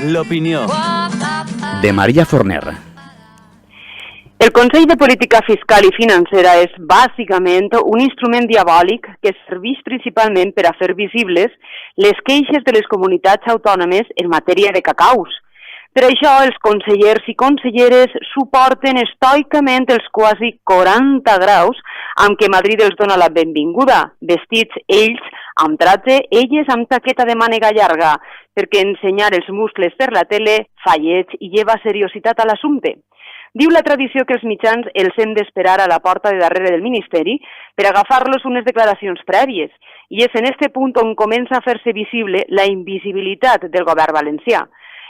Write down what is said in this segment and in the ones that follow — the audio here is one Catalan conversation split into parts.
L'opinió. De Maria Forner. El Consell de Política Fiscal i Financera és bàsicament un instrument diabòlic que serveix principalment per a fer visibles les queixes de les comunitats autònomes en matèria de cacaus. Per això els consellers i conselleres suporten estoicament els quasi 40 graus amb què Madrid els dona la benvinguda, vestits ells amb tratge, elles amb taqueta de mànega llarga, perquè ensenyar els muscles per la tele fa lleig i lleva seriositat a l'assumpte. Diu la tradició que els mitjans els hem d'esperar a la porta de darrere del Ministeri per agafar-los unes declaracions prèvies, i és en este punt on comença a fer-se visible la invisibilitat del govern valencià.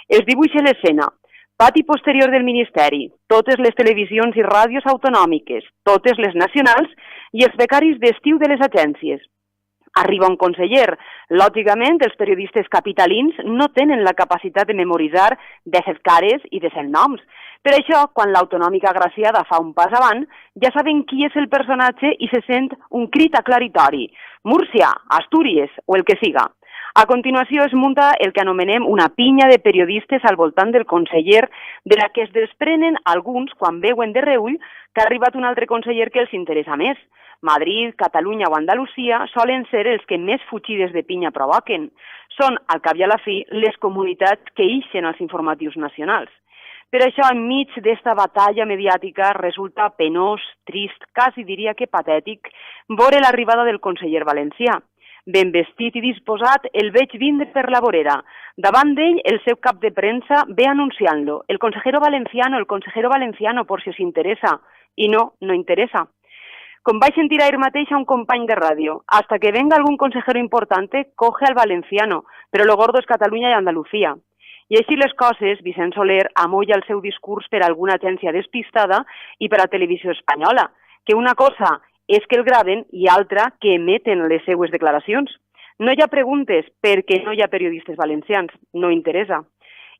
Es dibuixa l'escena, pati posterior del Ministeri, totes les televisions i ràdios autonòmiques, totes les nacionals i els becaris d'estiu de les agències. Arriba un conseller. Lògicament, els periodistes capitalins no tenen la capacitat de memoritzar 17 cares i 17 noms. Per això, quan l'autonòmica agraciada fa un pas avant, ja saben qui és el personatge i se sent un crit aclaritori. Múrcia, Astúries o el que siga. A continuació es munta el que anomenem una pinya de periodistes al voltant del conseller, de la que es desprenen alguns quan veuen de reüll que ha arribat un altre conseller que els interessa més. Madrid, Catalunya o Andalusia solen ser els que més fugides de pinya provoquen. Són, al cap i a la fi, les comunitats que ixen als informatius nacionals. Per això, enmig d'esta batalla mediàtica, resulta penós, trist, quasi diria que patètic, veure l'arribada del conseller valencià. Ben vestit i disposat, el veig vindre per la vorera. Davant d'ell, el seu cap de premsa ve anunciant-lo. El consejero valenciano, por si os interesa. I no, no interesa. Com vaig sentir ahir mateix a un company de ràdio, hasta que venga algún consejero importante, coge al valenciano, però lo gordo és Catalunya i Andalucía. I així les coses, Vicent Soler amolla el seu discurs per a alguna agència despistada i per a Televisió Espanyola, que una cosa és que el graven i altra que emeten les seues declaracions. No hi ha preguntes perquè no hi ha periodistes valencians, no interessa.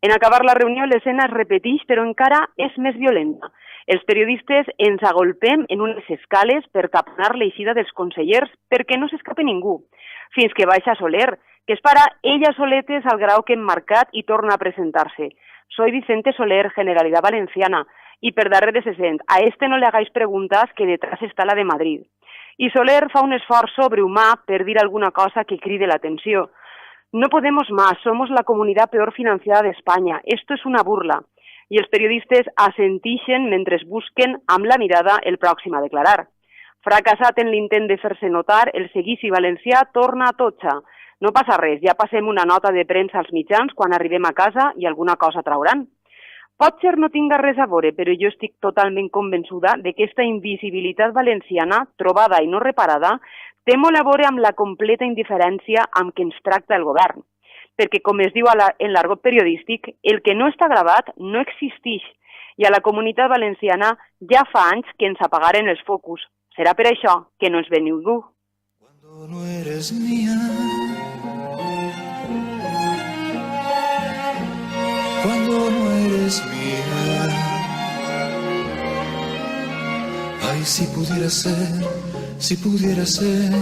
En acabar la reunió l'escena es repeteix però encara és més violenta. Els periodistes ens agolpem en unes escales per taponar l'eixida dels consellers perquè no s'escape ningú, fins que baixa Soler, que es para ella soletes al grau que hem marcat i torna a presentar-se. Soy Vicente Soler, Generalidad Valenciana, y per darrere se sent, a este no le hagáis preguntas que detrás está la de Madrid. I Soler fa un esforç sobrehumà per dir alguna cosa que cride l'atenció. No podemos más, somos la comunidad peor financiada de España, esto es una burla. I els periodistes assentixen mentre busquen amb la mirada el pròxim a declarar. Fracassat en l'intent de fer-se notar, el seguici valencià torna a Totxa. No passa res, ja passem una nota de premsa als mitjans quan arribem a casa i alguna cosa trauran. Potser no tinga res a veure, però jo estic totalment convençuda de que aquesta invisibilitat valenciana, trobada i no reparada, té molt a veure amb la completa indiferència amb què ens tracta el govern. Perquè, com es diu en l'argot periodístic, el que no està gravat no existeix i a la comunitat valenciana ja fa anys que ens apagaren els focus. Serà per això que no ens ve ningú. Cuando no eres mía, cuando no eres mía, ay, si pudiera ser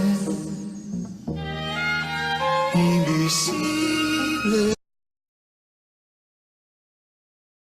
invisible.